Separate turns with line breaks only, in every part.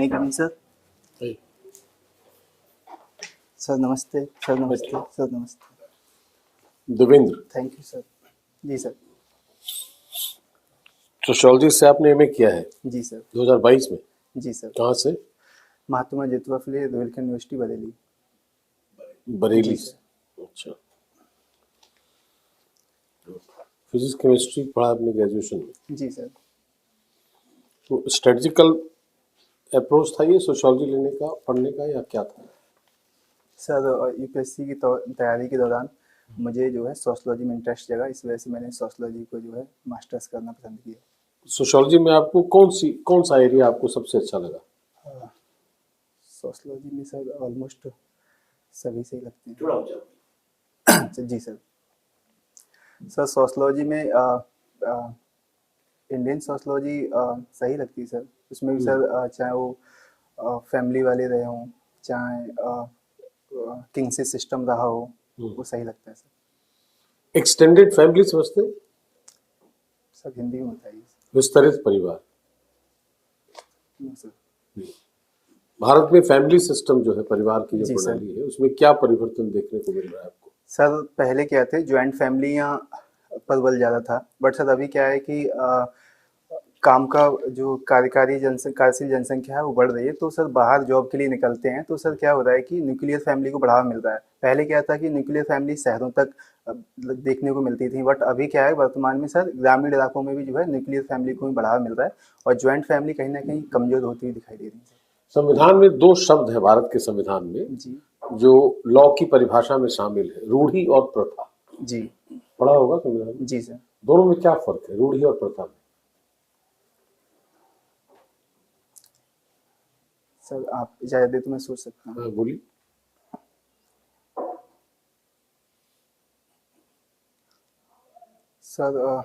May I come in, sir?
Hey.
Sir नमस्ते, sir नमस्ते, sir नमस्ते।
Devendra,
thank you sir. जी सर।
सोशियोलॉजी से आपने एमए किया है
जी सर।
2022 में।
जी सर।
कहाँ से?
महात्मा ज्योतिबा फुले रोहिलखंड यूनिवर्सिटी बरेली।
बरेली
जी
से।
सर।
अच्छा। फिजिक्स केमिस्ट्री पढ़ा आपने ग्रेजुएशन में।
जी सर।
तो स्ट्रेटजिकल अप्रोच था ये सोशियोलॉजी लेने का, पढ़ने का, या क्या था?
सर यूपीएससी की तैयारी के दौरान मुझे जो है सोशलॉजी में इंटरेस्ट जगा, इस वजह से मैंने सोशलॉजी को जो है मास्टर्स करना पसंद किया।
सोशियोलॉजी में आपको कौन सा एरिया आपको सबसे अच्छा लगा?
सोशलॉजी में सर ऑलमोस्ट सभी सही लगते हैं। जी सर। सर सोशलॉजी में इंडियन सोशलॉजी सही लगती है सर। उसमें भी सर चाहे वो फैमिली वाले रहे हों, चाहे किंगसी सिस्टम रहा हो, वो सही लगता है सर।
एक्सटेंडेड फैमिली समझते हैं?
सर हिंदी में बताइए
विस्तरित परिवार।
सर।
भारत में फैमिली सिस्टम जो है, परिवार की जो
जी सर।
प्रणाली है, उसमें क्या परिवर्तन देखने को मिल रहा है आपको?
सर पहले क्या थे, ज्वाइंट फैमिलियाँ पर बल ज़्यादा था, बट सर अभी क्या है कि काम का जो कार्यशील जनसंख्या है वो बढ़ रही है, तो सर बाहर जॉब के लिए निकलते हैं, तो सर क्या हो रहा है कि न्यूक्लियर फैमिली को बढ़ावा मिल रहा है। पहले क्या था कि न्यूक्लियर फैमिली शहरों तक देखने को मिलती थी, बट अभी क्या है वर्तमान में सर ग्रामीण इलाकों में भी जो है न्यूक्लियर फैमिली को भी बढ़ावा मिल रहा है, और ज्वाइंट फैमिली कहीं ना कहीं कमजोर होती हुई दिखाई दे रही है।
संविधान में 2 शब्द है, भारत के संविधान में
जी।
जो लॉ की परिभाषा में शामिल है, रूढ़ि और प्रथा।
जी।
पढ़ा होगा संविधान में?
जी सर।
दोनों में क्या फर्क है, रूढ़ि और प्रथा में?
सर आप इजाजत दे तो मैं सोच सकता हूँ।
हाँ, बोलिए।
सर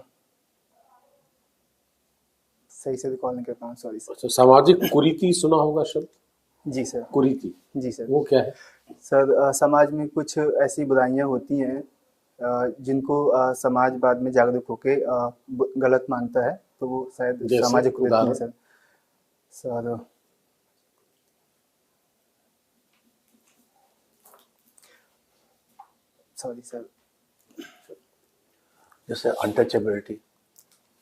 सही से रिकॉल नहीं कर पाऊँ, सॉरी सर।
अच्छा, सामाजिक कुरीति सुना होगा शब्द?
जी सर।
कुरीति,
जी सर।
वो क्या है?
सर समाज में कुछ ऐसी बुराइयां होती हैं जिनको समाज बाद में जागरूक होके गलत मानता है, तो वो शायद
जैसे
सामाजिक कुरीति है
उदाहरण?
सर। Sir sorry sir.
जैसे अनटचेबिलिटी।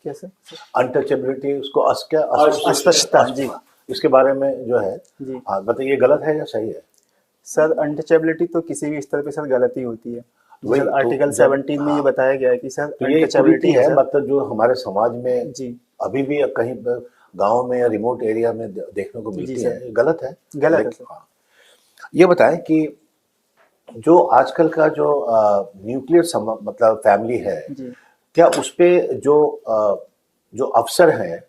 क्या सर?
अनटचेबिलिटी उसको
अस्पष्टता। जी।
इसके बारे में जो है,
जी।
हाँ बताइए, गलत है या सही है?
सर अनटचेबिलिटी तो किसी भी स्तर पे सर गलती होती है।
वही
सर
तो
आर्टिकल 17 में ये बताया गया है कि सर
तो ये
अनटचेबिलिटी
कुरीति है,
सर।
मतलब जो हमारे समाज में
जी।
अभी भी कहीं गांव में या रिमोट एरिया में देखने को
जी
मिलती
सर।
है, गलत है।
गलत है सर।
हाँ। ये बताएं कि जो आजकल का जो न्यूक्लियर मतलब फैमिली है,
जी।
क्या उसपे जो अफसर हैं,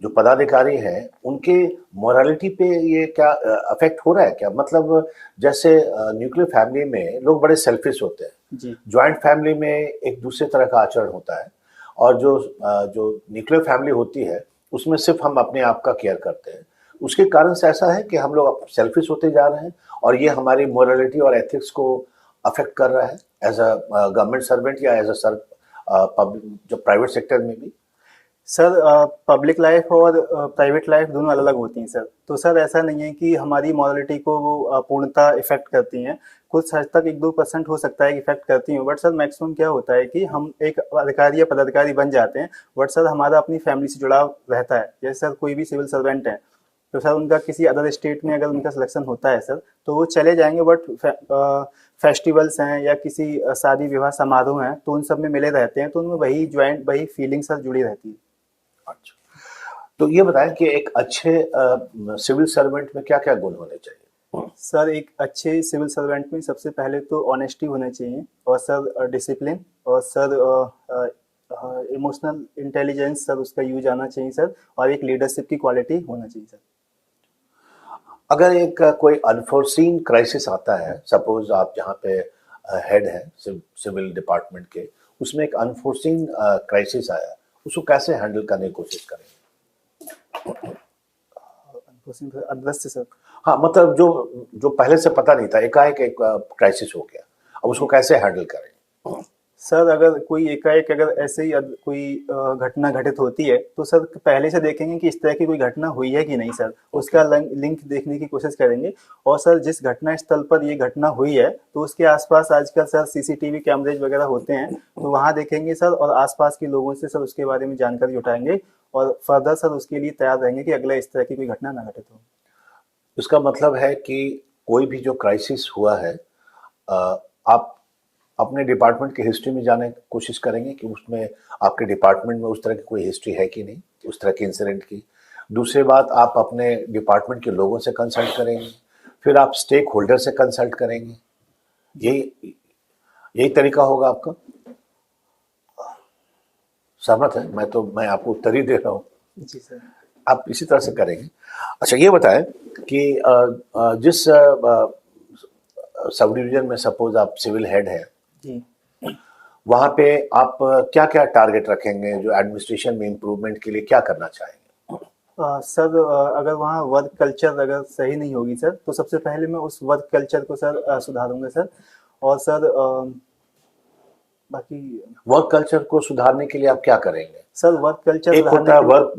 जो पदाधिकारी हैं, उनके मोरालिटी पे ये क्या अफेक्ट हो रहा है क्या? मतलब जैसे न्यूक्लियर फैमिली में लोग बड़े सेल्फिश होते हैं,
जी।
ज्वाइंट फैमिली में एक दूसरे तरह का आचरण होता है, और जो न्यूक्लियर फैमिली होती है उसमें सिर्फ हम अपने आप का केयर करते हैं। उसके कारण से ऐसा है कि हम लोग सेल्फिश होते जा रहे हैं, और ये हमारी मोरालिटी और एथिक्स को अफेक्ट कर रहा है एज अ गवर्नमेंट सर्वेंट या एज अ जो प्राइवेट सेक्टर में भी।
सर पब्लिक लाइफ और प्राइवेट लाइफ दोनों अलग अलग होती हैं सर। तो सर ऐसा नहीं है कि हमारी मॉरलिटी को वो पूर्णतः इफेक्ट करती हैं। कुछ हद तक 1-2% हो सकता है कि इफेक्ट करती हैं, बट सर मैक्सिमम क्या होता है कि हम एक अधिकारी या पदाधिकारी बन जाते हैं, बट सर हमारा अपनी फैमिली से जुड़ाव रहता है। जैसे सर कोई भी सिविल सर्वेंट है, तो सर उनका किसी अदर स्टेट में अगर उनका सिलेक्शन होता है सर, तो वो चले जाएंगे, बट फेस्टिवल्स हैं या किसी शादी विवाह समारोह हैं, तो उन सब में मिले रहते हैं, तो उनमें वही फीलिंग सर जुड़ी रहती है।
अच्छा, तो ये बताएं कि एक अच्छे सिविल सर्वेंट में क्या क्या गुण होने चाहिए?
सर एक अच्छे सिविल सर्वेंट में सबसे पहले तो ऑनेस्टी होना चाहिए, और सर डिसिप्लिन, और सर इमोशनल इंटेलिजेंस सर उसका यूज आना चाहिए सर, और एक लीडरशिप की क्वालिटी होना चाहिए सर।
अगर एक कोई अनफोर्सीन क्राइसिस आता है, सपोज आप जहाँ पे हेड है सिविल डिपार्टमेंट के, उसमें एक अनफोर्सीन क्राइसिस आया, उसको कैसे हैंडल करने की कोशिश करेंगे?
अदृश्य सर।
हाँ, मतलब जो पहले से पता नहीं था, एकाएक एक क्राइसिस हो गया, अब उसको कैसे हैंडल करें?
सर अगर कोई एकाएक अगर ऐसे ही कोई घटना घटित होती है तो सर पहले से देखेंगे कि इस तरह की कोई घटना हुई है कि नहीं सर, उसका लिंक देखने की कोशिश करेंगे। और सर जिस घटना स्थल पर ये घटना हुई है तो उसके आसपास आजकल सर सीसीटीवी कैमरेज वगैरह होते हैं, तो वहाँ देखेंगे सर और आसपास के लोगों से सर उसके बारे में जानकारी उठाएंगे और फर्दर सर उसके लिए तैयार रहेंगे कि अगला इस तरह की कोई घटना ना घटित हो।
इसका मतलब है कि कोई भी जो क्राइसिस हुआ है, आप अपने डिपार्टमेंट की हिस्ट्री में जाने की कोशिश करेंगे कि उसमें आपके डिपार्टमेंट में उस तरह की कोई हिस्ट्री है कि नहीं, उस तरह के इंसिडेंट की। दूसरी बात, आप अपने डिपार्टमेंट के लोगों से कंसल्ट करेंगे, फिर आप स्टेक होल्डर से कंसल्ट करेंगे। यही तरीका होगा आपका? सहमत है? मैं आपको उत्तर ही दे रहा हूँ।
जी सर।
आप इसी तरह से करेंगे। अच्छा, ये बताएं कि जिस सब डिवीजन में सपोज आप सिविल हेड हैं,
जी,
वहाँ पे आप क्या क्या टारगेट रखेंगे, जो एडमिनिस्ट्रेशन में इम्प्रूवमेंट के लिए क्या करना चाहेंगे?
सर अगर वहाँ वर्क कल्चर अगर सही नहीं होगी सर, तो सबसे पहले मैं उस वर्क कल्चर को सर सुधारूंगा सर। और सर बाकी
वर्क कल्चर को सुधारने के लिए आप क्या करेंगे?
सर वर्क कल्चर
एक होता है वर्क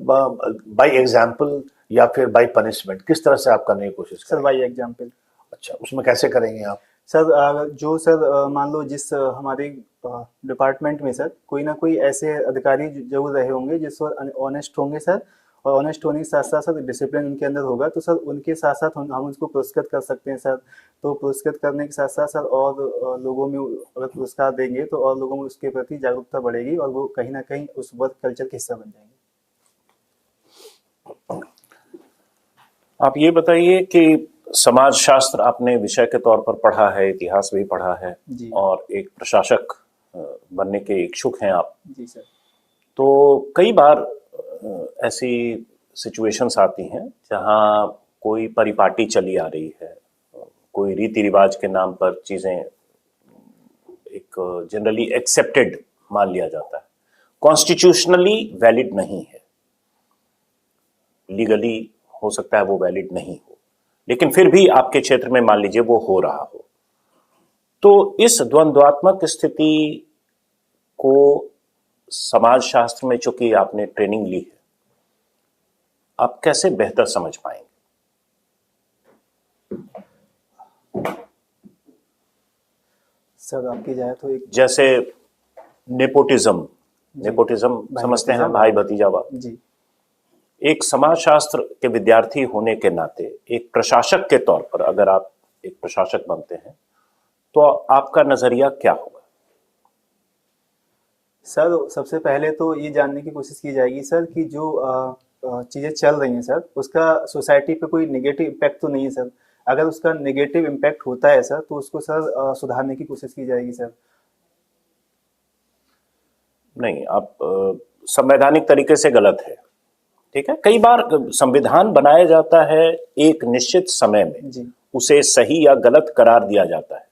बाय एग्जाम्पल या फिर बाय पनिशमेंट, किस तरह से आप करने की कोशिश
सर
करेंगे?
By example.
अच्छा, उसमें कैसे करेंगे आप?
सर जो सर मान लो जिस हमारे डिपार्टमेंट में सर कोई ना कोई ऐसे अधिकारी जरूर रहे होंगे जिस ऑनेस्ट होंगे सर, और ऑनेस्ट होने के साथ साथ सर डिसिप्लिन उनके अंदर होगा, तो सर उनके साथ साथ हम उसको पुरस्कृत कर सकते हैं सर। तो पुरस्कृत करने के साथ साथ सर और लोगों में अगर पुरस्कार देंगे तो और लोगों में उसके प्रति जागरूकता बढ़ेगी और वो कहीं ना कहीं उस वर्क कल्चर के हिस्सा बन जाएंगे।
आप ये बताइए कि समाज शास्त्र आपने विषय के तौर पर पढ़ा है, इतिहास भी पढ़ा है
जी।
और एक प्रशासक बनने के इच्छुक हैं आप।
जी सर।
तो कई बार ऐसी सिचुएशंस आती हैं जहां कोई परिपाटी चली आ रही है, कोई रीति रिवाज के नाम पर चीजें एक जनरली एक्सेप्टेड मान लिया जाता है, कॉन्स्टिट्यूशनली वैलिड नहीं है, लीगली हो सकता है वो वैलिड नहीं हो, लेकिन फिर भी आपके क्षेत्र में मान लीजिए वो हो रहा हो, तो इस द्वंद्वात्मक स्थिति को समाज शास्त्र में चूंकि आपने ट्रेनिंग ली है, आप कैसे बेहतर समझ पाएंगे?
सर आपकी जाए तो एक
जैसे नेपोटिज्म समझते हैं, भाई भतीजावाद।
जी।
एक समाजशास्त्र के विद्यार्थी होने के नाते एक प्रशासक के तौर पर अगर आप एक प्रशासक बनते हैं तो आपका नजरिया क्या होगा?
सर सबसे पहले तो ये जानने की कोशिश की जाएगी सर कि जो चीज़ें चल रही हैं सर उसका सोसाइटी पे कोई नेगेटिव इम्पैक्ट तो नहीं है सर। अगर उसका नेगेटिव इम्पैक्ट होता है सर तो उसको सर सुधारने की कोशिश की जाएगी सर।
नहीं, आप संवैधानिक तरीके से गलत है, ठीक है। कई बार संविधान बनाया जाता है एक निश्चित समय में,
जी।
उसे सही या गलत करार दिया जाता है।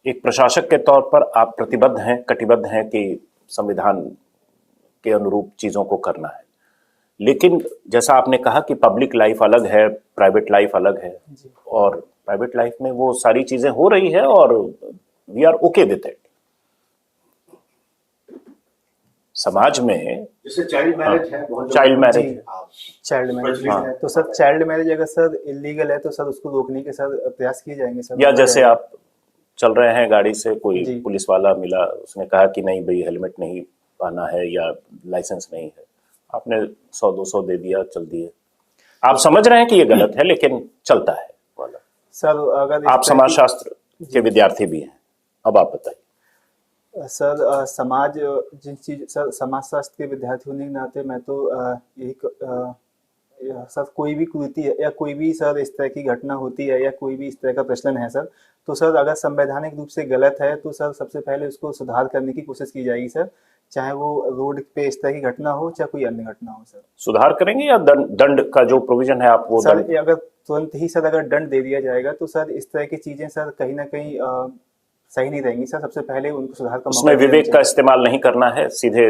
एक प्रशासक के तौर पर आप प्रतिबद्ध हैं, कटिबद्ध हैं कि संविधान के अनुरूप चीजों को करना है, लेकिन जैसा आपने कहा कि पब्लिक लाइफ अलग है, प्राइवेट लाइफ अलग है, और प्राइवेट लाइफ में वो सारी चीजें हो रही है और we are okay with it. समाज में
जैसे चाइल्ड मैरिज है, बहुत
चाइल्ड मैरिज
जी। चाइल्ड मैरिज है तो सर चाइल्ड मैरिज अगर सर इलीगल है तो सर उसको रोकने के सर प्रयास किए जाएंगे सर।
या जैसे आप चल रहे हैं गाड़ी से, कोई
जी।
पुलिस वाला मिला, उसने कहा कि नहीं भाई हेलमेट नहीं पहना है या लाइसेंस नहीं है, आपने 100-200 दे दिया, चल दिए। आप समझ रहे हैं कि ये गलत है लेकिन चलता है वाला।
सर अगर
आप समाजशास्त्र के विद्यार्थी भी हैं, अब आप बताइए।
सर समाज जिन चीज सर समाजशास्त्र के विद्यार्थी होने के नाते मैं तो सर कोई भी कृति है या कोई भी सर इस तरह की घटना होती है या कोई भी इस तरह का प्रचलन है सर, तो सर अगर संवैधानिक रूप से गलत है तो सर सबसे पहले उसको सुधार करने की कोशिश की जाएगी सर, चाहे वो रोड पे इस तरह की घटना हो चाहे कोई अन्य घटना हो सर।
सुधार करेंगे या दंड का जो प्रोविजन है आप वो
सर
दंड?
अगर तुरंत ही सर अगर दंड दे दिया जाएगा तो सर इस तरह की चीजें सर कहीं ना कहीं सही नहीं रहेंगी सर। सबसे पहले उनको सुधार का
उसमें विवेक का इस्तेमाल नहीं करना है, सीधे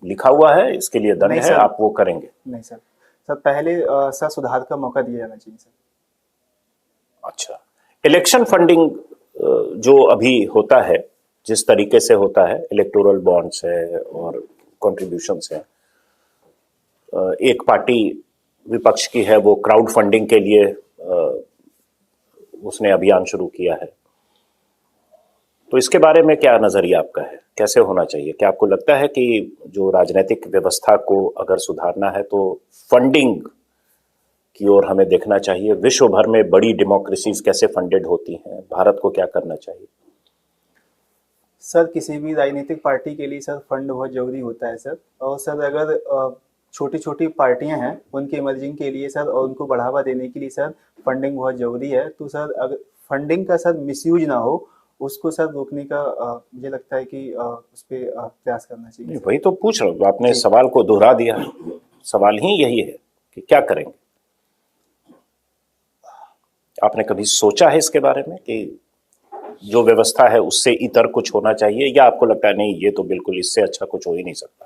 लिखा हुआ है इसके लिए दंड है, आप वो करेंगे?
नहीं सर, सर पहले सर सुधार का मौका दिया जाना चाहिए सर।
अच्छा, इलेक्शन फंडिंग जो अभी होता है, जिस तरीके से होता है, इलेक्टोरल बॉन्ड्स है और कॉन्ट्रीब्यूशंस है। एक पार्टी विपक्ष की है, वो क्राउड फंडिंग के लिए उसने अभियान शुरू किया है। तो इसके बारे में क्या नजरिया आपका है, कैसे होना चाहिए? क्या आपको लगता है कि जो राजनीतिक व्यवस्था को अगर सुधारना है तो फंडिंग की ओर हमें देखना चाहिए? विश्व भर में बड़ी डेमोक्रेसीज कैसे फंडेड होती हैं, भारत को क्या करना चाहिए?
सर किसी भी राजनीतिक पार्टी के लिए सर फंड बहुत जरूरी होता है सर। और सर अगर छोटी छोटी पार्टियां हैं उनके इमर्जिंग के लिए सर और उनको बढ़ावा देने के लिए सर फंडिंग बहुत जरूरी है। तो सर अगर फंडिंग का सर मिसयूज ना हो, उसको सर रोकने का मुझे लगता है कि उस पर प्रयास करना चाहिए।
वही तो पूछ रहा हूँ, आपने
जी।
सवाल को दोहरा दिया। सवाल ही यही है कि क्या करेंगे। आपने कभी सोचा है इसके बारे में कि जो व्यवस्था है उससे इतर कुछ होना चाहिए, या आपको लगता है नहीं ये तो बिल्कुल इससे अच्छा कुछ हो ही नहीं सकता?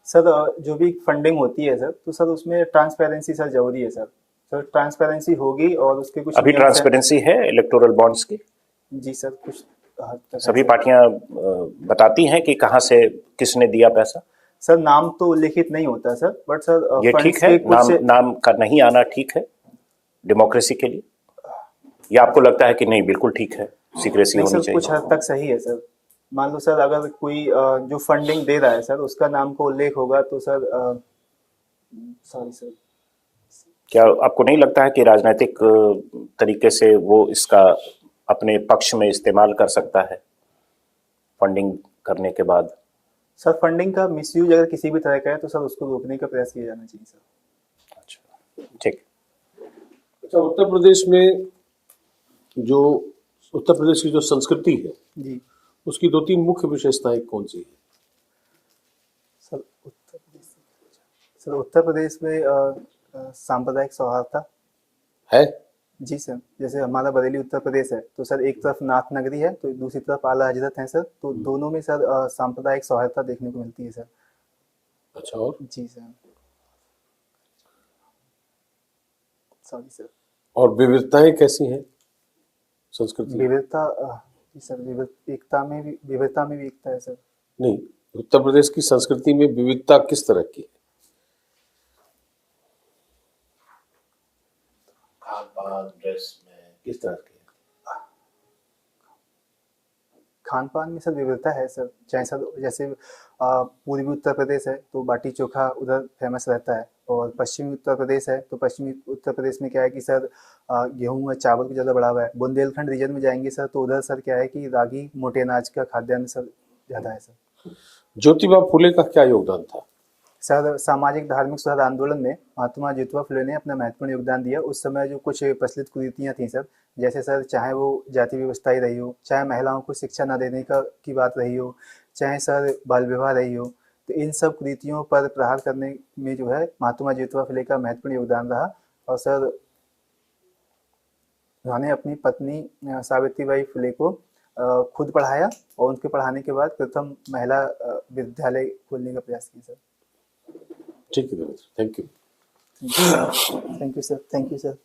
सर जो भी फंडिंग होती है सर, तो सर उसमें ट्रांसपेरेंसी सर जरूरी है सर। सर ट्रांसपेरेंसी होगी और उसके कुछ
अभी
नियम हैं।
ट्रांसपेरेंसी है इलेक्टोरल बॉन्ड्स की?
जी सर, कुछ हद तक है
सभी
सर।
पार्टियां बताती हैं कि कहां से किसने दिया पैसा?
सर नाम तो उल्लिखित नहीं होता सर, बट सर
ये
फंड्स
ठीक है,
के कुछ
नाम का नहीं आना ठीक है डेमोक्रेसी के लिए, या आपको लगता है कि नहीं बिल्कुल ठीक है, सीक्रेसी
नहीं
होनी
सर, कुछ
चाहिए?
हद तक सही है सर। मान लो सर अगर कोई जो फंडिंग दे रहा है सर उसका नाम को उल्लेख होगा तो सर सॉरी सर।
क्या आपको नहीं लगता है कि राजनीतिक तरीके से वो इसका अपने पक्ष में इस्तेमाल कर सकता है फंडिंग करने के बाद?
सर फंडिंग का मिसयूज अगर किसी भी तरह का है तो सर उसको रोकने का प्रयास किया जाना चाहिए सर।
अच्छा, ठीक।
अच्छा, उत्तर प्रदेश में जो उत्तर प्रदेश की जो संस्कृति है
जी
उसकी 2-3 मुख्य विशेषताएं कौन सी है?
सर उत्तर प्रदेश में सांप्रदायिक सौहार्दता
है?
जी सर। जैसे हमारा बरेली उत्तर प्रदेश है तो सर एक तरफ नाथ नगरी है तो दूसरी तरफ आला हजरत है सर, तो दोनों में सर सांप्रदायिक सौहार्दता देखने को मिलती है सर।
अच्छा, और
जी सर। Sorry sir.
और विविधताएं कैसी हैं संस्कृति?
विविधता जी सर, विविधता में भी एकता है सर।
नहीं, उत्तर प्रदेश की संस्कृति में विविधता किस तरह की है?
खान पान, ड्रेस में किस तरह के?
खान पान में सर विविधता है सर। चाहे सर जैसे पूर्वी उत्तर प्रदेश है तो बाटी चोखा उधर फेमस रहता है, और पश्चिमी उत्तर प्रदेश है तो पश्चिमी उत्तर प्रदेश में क्या है कि सर गेहूं और चावल को ज़्यादा बढ़ावा है। बुंदेलखंड रीजन में जाएंगे सर तो उधर सर क्या है कि रागी मोटे अनाज का खाद्यान्न सर ज़्यादा है सर।
ज्योतिबा फुले का क्या योगदान था?
सर सामाजिक धार्मिक सुधार आंदोलन में महात्मा ज्योतिबा फुले ने अपना महत्वपूर्ण योगदान दिया। उस समय जो कुछ प्रचलित कुरीतियाँ थी सर, जैसे सर चाहे वो जाति व्यवस्था ही रही हो, चाहे महिलाओं को शिक्षा न देने की बात रही हो, चाहे सर बाल विवाह रही हो, तो इन सब कुरीतियों पर प्रहार करने में जो है महात्मा ज्योतिबा फुले का महत्वपूर्ण योगदान रहा। और सर उन्होंने अपनी पत्नी सावित्रीबाई फुले को खुद पढ़ाया और उनके पढ़ाने के बाद प्रथम महिला विद्यालय खोलने का प्रयास किया सर।
ठीक है, thank you.
Thank you sir. Thank you sir.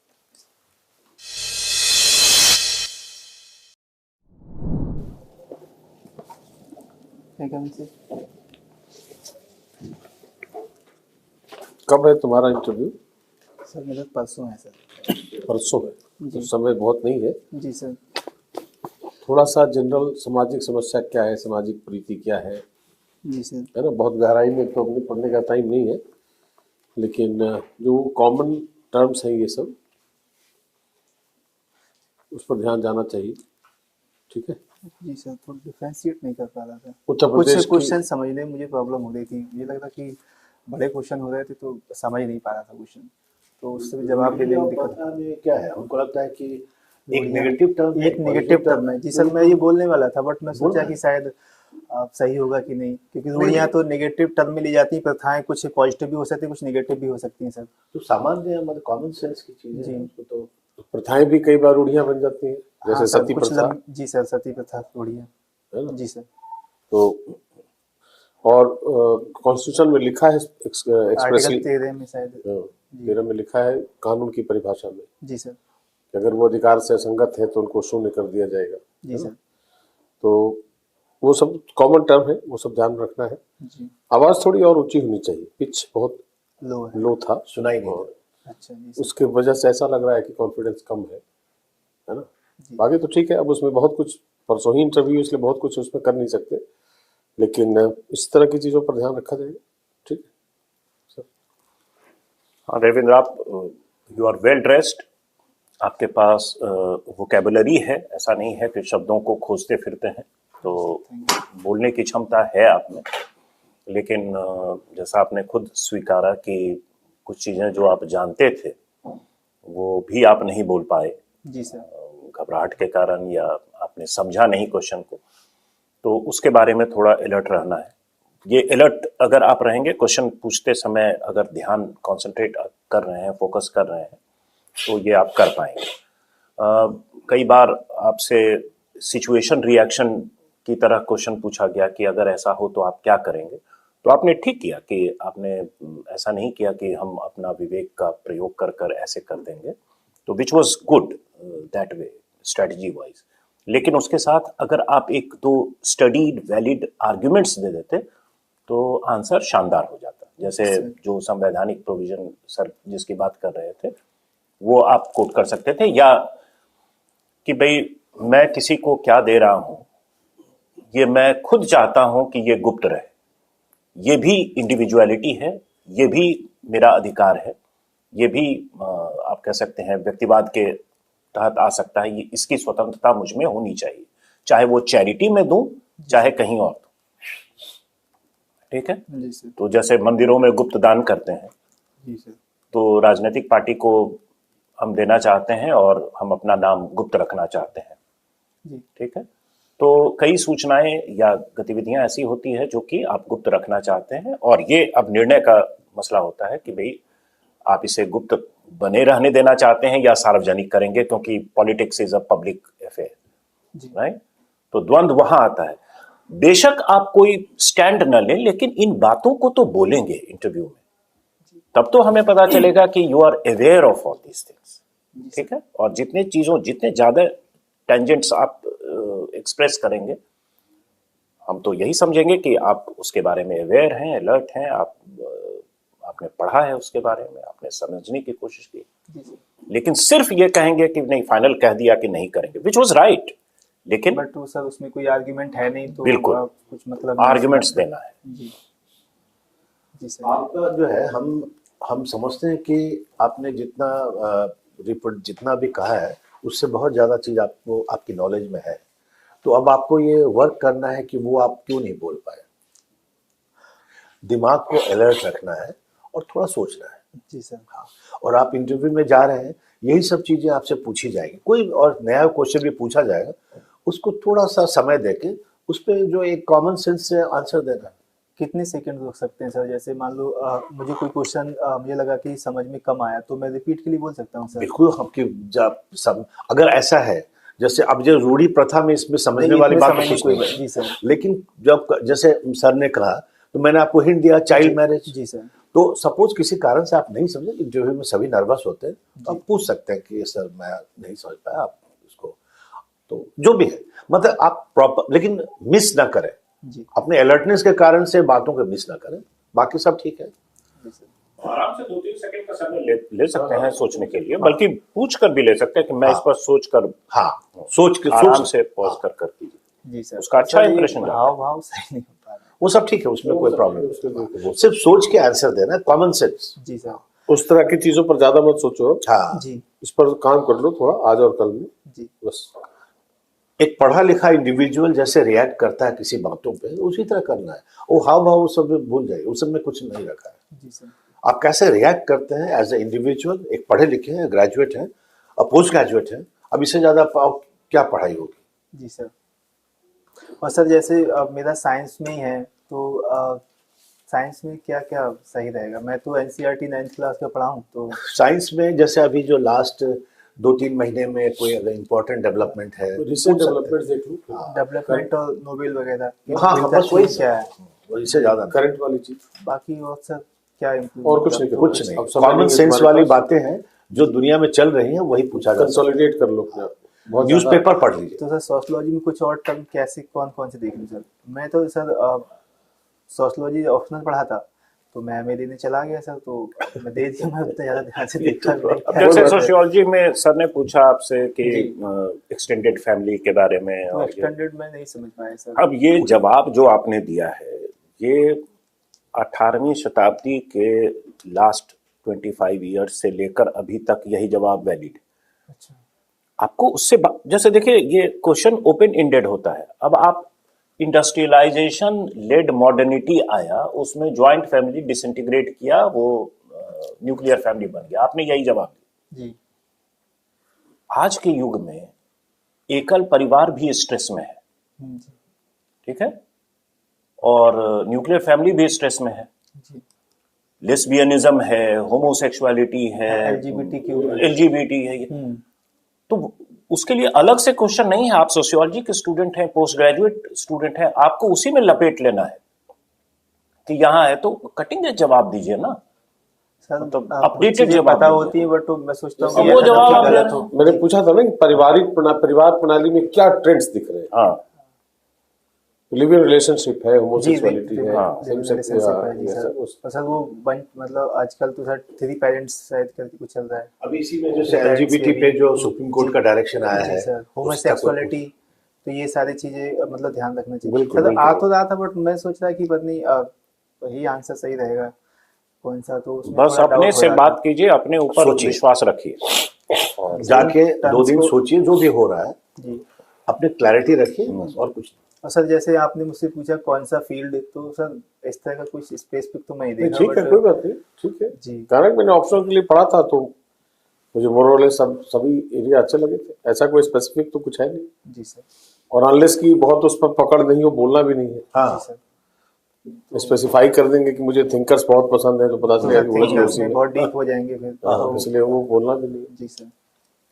कब है तुम्हारा इंटरव्यू?
सर मेरा परसों है सर।
परसों है, तो
जी।
समय बहुत नहीं है।
जी सर।
थोड़ा सा जनरल सामाजिक समस्या क्या है, सामाजिक प्रीति क्या है
जी सर।
ना? बहुत गहराई में तो अपने पढ़ने का टाइम नहीं है, लेकिन जो कॉमन टर्म्स हैं ये सब, उस पर ध्यान जाना चाहिए। ठीक है।
जी सर, थोड़ा डिफरेंशिएट नहीं कर पा रहा था।
उत्तर
कुछ
प्रदेश की
क्वेश्चन समझने में मुझे प्रॉब्लम हो रही थी। मुझे लग रहा कि बड़े क्वेश्चन हो रहे थे तो समझ नहीं पा रहा था क्वेश्चन, तो उससे भी जवाब देने में दिक्कत।
में क्या है, हमको लगता है कि एक नेगेटिव टर्म
एक नेगेटिव टर्म है। जी सर, मैं ये बोलने वाला था, बट मैं सोचा कि शायद सही होगा कि नहीं, क्योंकि रूढ़ियाँ तो नेगेटिव टर्म में ली जाती हैं। प्रथाएं कुछ पॉजिटिव भी हो सकती है, कुछ नेगेटिव भी हो सकती हैं सर।
तो सामान्य मतलब कॉमन सेंस की चीजें
जी।
हैं, उसको तो
प्रथाएं भी कई बार रूढ़ियां बन जाती हैं, जैसे
हाँ सर,
सती
कुछ
प्रथा,
जी सर, सती प्रथा रूढ़ियाँ।
है ना?
जी सर।
तो और कॉन्स्टिट्यूशन में लिखा है
आर्टिकल
एक्सप्रेसली,
13 में शायद।
13 में लिखा है कानून की परिभाषा में
जी सर।
कि अगर वो अधिकार से असंगत है तो उनको शून्य कर दिया जाएगा।
जी सर।
तो वो सब कॉमन टर्म है, वो सब ध्यान रखना है।
जी
आवाज थोड़ी और ऊंची होनी चाहिए, पिच बहुत
लो है।
लो था,
सुनाई नहीं
और
दे
अच्छा जी सर।
उसके वजह से ऐसा लग रहा है कि कॉन्फिडेंस कम है ना।
जी।
बाकी तो ठीक है, अब उसमें बहुत कुछ, परसों ही इंटरव्यू इसलिए बहुत कुछ उसमें कर नहीं सकते, लेकिन इस तरह की चीजों पर ध्यान रखा जाएगा। ठीक है सर।
हाँ देवेंद्र, आप यू आर वेल ड्रेस्ड, आपके पास वोकेबुलरी है, ऐसा नहीं है कि शब्दों को खोजते फिरते हैं, तो बोलने की क्षमता है आप में। लेकिन जैसा आपने खुद स्वीकारा कि कुछ चीज़ें जो आप जानते थे वो भी आप नहीं बोल पाए,
जी सर।
घबराहट के कारण, या आपने समझा नहीं क्वेश्चन को, तो उसके बारे में थोड़ा अलर्ट रहना है। ये अलर्ट अगर आप रहेंगे, क्वेश्चन पूछते समय अगर ध्यान कंसंट्रेट कर रहे हैं, फोकस कर रहे हैं, तो ये आप कर पाएंगे। कई बार आपसे सिचुएशन रिएक्शन की तरह क्वेश्चन पूछा गया कि अगर ऐसा हो तो आप क्या करेंगे, तो आपने ठीक किया कि आपने ऐसा नहीं किया कि हम अपना विवेक का प्रयोग कर कर ऐसे कर देंगे, तो which was good that way strategy wise. लेकिन उसके साथ अगर आप एक दो स्टडीड वैलिड आर्ग्यूमेंट्स दे देते तो आंसर शानदार हो जाता। जैसे जो संवैधानिक प्रोविजन सर जिसकी बात कर रहे थे वो आप कोट कर सकते थे, या कि भाई मैं किसी को क्या दे रहा हूं ये मैं खुद चाहता हूं कि ये गुप्त रहे, ये भी इंडिविजुअलिटी है, ये भी मेरा अधिकार है, ये भी आप कह सकते हैं व्यक्तिवाद के तहत आ सकता है, ये इसकी स्वतंत्रता मुझ में होनी चाहिए, चाहे वो चैरिटी में दूं चाहे कहीं और दूं। ठीक है
जी सर।
तो जैसे मंदिरों में गुप्त दान करते हैं,
जी सर।
तो राजनीतिक पार्टी को हम देना चाहते हैं और हम अपना नाम गुप्त रखना चाहते हैं।
जी।
ठीक है, तो कई सूचनाएं या गतिविधियां ऐसी होती है जो कि आप गुप्त रखना चाहते हैं, और ये अब निर्णय का मसला होता है कि भाई आप इसे गुप्त बने रहने देना चाहते हैं या सार्वजनिक करेंगे, क्योंकि politics is a public affair, right. तो द्वंद्व वहां आता है। बेशक आप कोई स्टैंड न लें, लेकिन इन बातों को तो बोलेंगे इंटरव्यू में, तब तो हमें पता चलेगा कि you are aware of all these things. ठीक है, और जितने ज्यादा टेंजेंट्स आप एक्सप्रेस करेंगे, हम तो यही समझेंगे कि आप उसके बारे में अवेयर हैं, अलर्ट हैं, आपने पढ़ा है उसके बारे में, आपने समझने की कोशिश की। लेकिन सिर्फ ये कहेंगे कि नहीं, फाइनल कह दिया कि नहीं करेंगे, विच वॉज राइट, लेकिन
बट तो सर उसमें कोई आर्गुमेंट है नहीं, तो
बिल्कुल
कुछ मतलब
आर्गुमेंट्स देना है।
जी। जी सर।
आपका जो है, हम समझते हैं कि आपने जितना रिपोर्ट जितना भी कहा है उससे बहुत ज़्यादा चीज़ आपको आपकी नॉलेज में है, तो अब आपको ये वर्क करना है कि वो आप क्यों नहीं बोल पाए। दिमाग को अलर्ट रखना है और थोड़ा सोचना है।
जी सर।
हाँ, और आप इंटरव्यू में जा रहे हैं, यही सब चीज़ें आपसे पूछी जाएगी, कोई और नया क्वेश्चन भी पूछा जाएगा, उसको थोड़ा सा समय देके उस पर जो एक कॉमन सेंस से आंसर देना है।
कितने सेकंड रुक सकते हैं सर? जैसे मान लो मुझे कोई क्वेश्चन मुझे लगा कि समझ में कम आया, तो मैं रिपीट के लिए बोल सकता हूँ सर?
बिल्कुल, आपकी जब सब अगर ऐसा है, जैसे अब जो रूढ़ी प्रथा में इसमें समझने
नहीं,
वाली
इसमें
बात
समझने
कुछ
कोई
नहीं है।
जी सर।
लेकिन जब जैसे सर ने कहा, तो मैंने आपको हिंट दिया चाइल्ड मैरिज।
जी सर।
तो सपोज किसी कारण से आप नहीं समझे, इंटरव्यू में सभी नर्वस होते हैं, तो आप पूछ सकते हैं कि सर मैं नहीं समझ पाया, आप उसको, तो जो भी है, मतलब आप प्रॉपर, लेकिन मिस ना करें,
जी।
अपने अलर्टनेस के कारण से बातों को मिस ना करें, बाकी सब ठीक है।
जी सर।
आराम से 2-3 सेकंड का समय ले सकते हैं सोचने के लिए, बल्कि पूछ कर भी ले सकते हैं कि मैं इस पर सोच कर,
हाँ, सोच के
आराम से पॉज कर कीजिए,
जी सर।
उसका अच्छा
सर, ये
इंप्रेशन जाता है।
भाव सही नहीं हो पा रहा।
वो सब ठीक है, उसमें कोई प्रॉब्लम नहीं, सिर्फ सोच के आंसर देना, कॉमन सेंस।
जी सर।
उस तरह की चीजों पर ज्यादा मत सोचो,
हाँ,
जी।
इस पर काम कर लो थोड़ा आज और कल में,
जी।
बस।
एक पढ़ा लिखा इंडिविजुअल जैसे रिएक्ट करता है किसी बातों पे, उसी तरह करना है। वो हाव भाव सब भूल जाइए, उस सब में कुछ नहीं रखा है।
जी सर।
आप कैसे रिएक्ट करते हैं एज ए इंडिविजुअल, एक पढ़े लिखे हैं, ग्रेजुएट हैं, पोस्ट ग्रेजुएट हैं, अब इससे ज्यादा क्या पढ़ाई होगी।
जी सर। और सर जैसे मेरा साइंस में ही है, तो साइंस में क्या क्या सही रहेगा? मैं तो एनसीईआरटी 9th क्लास का पढ़ा हूँ, तो
साइंस में जैसे अभी जो लास्ट 2-3 महीने में कोई अगर इम्पोर्टेंट डेवलपमेंट है,
रिसेंट डेवलपमेंट देख लो,
डेवलपमेंट और नोबेल वगैरह,
हाँ,
इनका
बस वही
थीम क्या है?
इससे ज्यादा
करंट वाली चीज,
बाकी और सर क्या
और कुछ नहीं,
कुछ नहीं,
अब समझ
कॉमन
लेंगे
सेंस
तुम्हारे
वाली
पास।
बातें हैं जो दुनिया में चल रही हैं, वही पूछा जाता है।
कंसोलिडेट कर लो अपने आप को। बहुत ज्यादा-
न्यूज़पेपर पढ़ लीजिए।
तो सर सोशलॉजी में कुछ और टर्म कैसे कौन कौन से देख लूं सर? मैं तो सर सोशलॉजी ऑप्शनल पढ़ा था, तो मैं मेरे लिए चला गया सर, तो मैं दे दिया, मैं उतना ज्यादा ध्यान से देखता भी नहीं।
अब जैसे सोशियोलॉजी में सर ने पूछा आपसे कि
जी।
एक्सटेंडेड फैमिली के बारे में,
तो
और ये-
एक्सटेंडेड में नहीं समझ पाया सर।
अब ये जवाब जो आपने दिया है, ये 18वीं शताब्दी के लास्ट 25 ईयर्स से लेकर अभी तक यही जवाब वैलिड है।
अच्छा।
आपको उससे जैसे देखिए, ये क्वेश्चन ओपन एंडेड होता है। अब आप इंडस्ट्रियलाइजेशन लेड मॉडर्निटी आया, उसमें ज्वाइंट फैमिली डिसइंटीग्रेट किया, वो न्यूक्लियर फैमिली बन गया, आपने यही जवाब दिया।
जी।
आज के युग में एकल परिवार भी स्ट्रेस में है,
जी।
ठीक है, और न्यूक्लियर फैमिली भी स्ट्रेस में है।
जी।
लेस्बियनिज्म है, होमोसेक्सुअलिटी है, एलजीबीटी है, तो उसके लिए अलग से क्वेश्चन नहीं है। आप सोशियोलॉजी के स्टूडेंट हैं, पोस्ट ग्रेजुएट स्टूडेंट हैं, आपको उसी में लपेट लेना है कि यहाँ है, तो कटिंग एज जवाब दीजिए ना
सर,
मतलब
आपको
अपडेटेड
चीजें
जवाब
पता
दीजिए।
होती है, बट मैं सोचता हूँ
अब
कि
वो
ऐसा
जवाब
ना
आप
कि
दे
गलत
रहे
हो।
मैंने पूछा था ना कि परिवार प्रणाली में क्या ट्रेंड्स दिख रहे हैं।
हाँ,
लिव इन रिलेशनशिप है, होमोसेक्सुअलिटी है,
हाँ,
same sex,
रिलेशनशिप है जी
ये
सर।
सब उस-
और सर वो मतलब आजकल तो सर 3 पेरेंट्स शायद करके कुछ चल रहा है।
अभी इसी में जैसे एलजीबीटी पे जो सुप्रीम कोर्ट का डायरेक्शन आया
जी
है,
सर,
उसका
होमोसेक्सुअलिटी, तो ये सारी चीजें मतलब ध्यान रखना चाहिए।
बिल्कुल,
सर आ
बिल्कुल।
तो रहा था, बट मैं सोच रहा कि पता नहीं वही आंसर सही रहेगा कौन सा, तो उसमें
बस
थोड़ा
अपने
डाउट हो
से
रहा
बात
था।
कीजिए, अपने ऊपर
सोचिए।
विश्वास रखिए। और
जाके 2 दिन
को-
सोचिए जो भी हो रहा है,
जी।
अपने क्लैरिटी रखिए बस, और कुछ नहीं।
और सर जैसे आपने मुझसे पूछा कौन सा फील्ड, तो सर इस तरह का कुछ स्पेसिफिक तो मैं ही
नहीं,
देखा,
ठीक है, कोई बात नहीं, ठीक है।
जी।
कारण मैंने ऑप्शनल के लिए पढ़ा था, तो मुझे मोरले सभी एरिया अच्छे लगे थे। ऐसा कोई स्पेसिफिक तो कुछ है नहीं,
जी सर।
और अनलेस की बहुत उस पर पकड़ नहीं हो, बोलना भी नहीं है।
हाँ,
जी सर।
स्पेसिफाई कर देंगे कि मुझे थिंकर्स बहुत पसंद है, तो पता चलेगा कि उलझ गए
थिंकर्स
उसी
में
में।
बहुत डीप हो जाएंगे फिर,
हाँ,
तो
इसलिए वो बोलना भी नहीं है।
जी सर।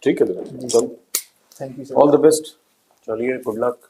ठीक है,
जी
चलो,
sir, thank you sir.
All the best.
चलिए, गुड लक।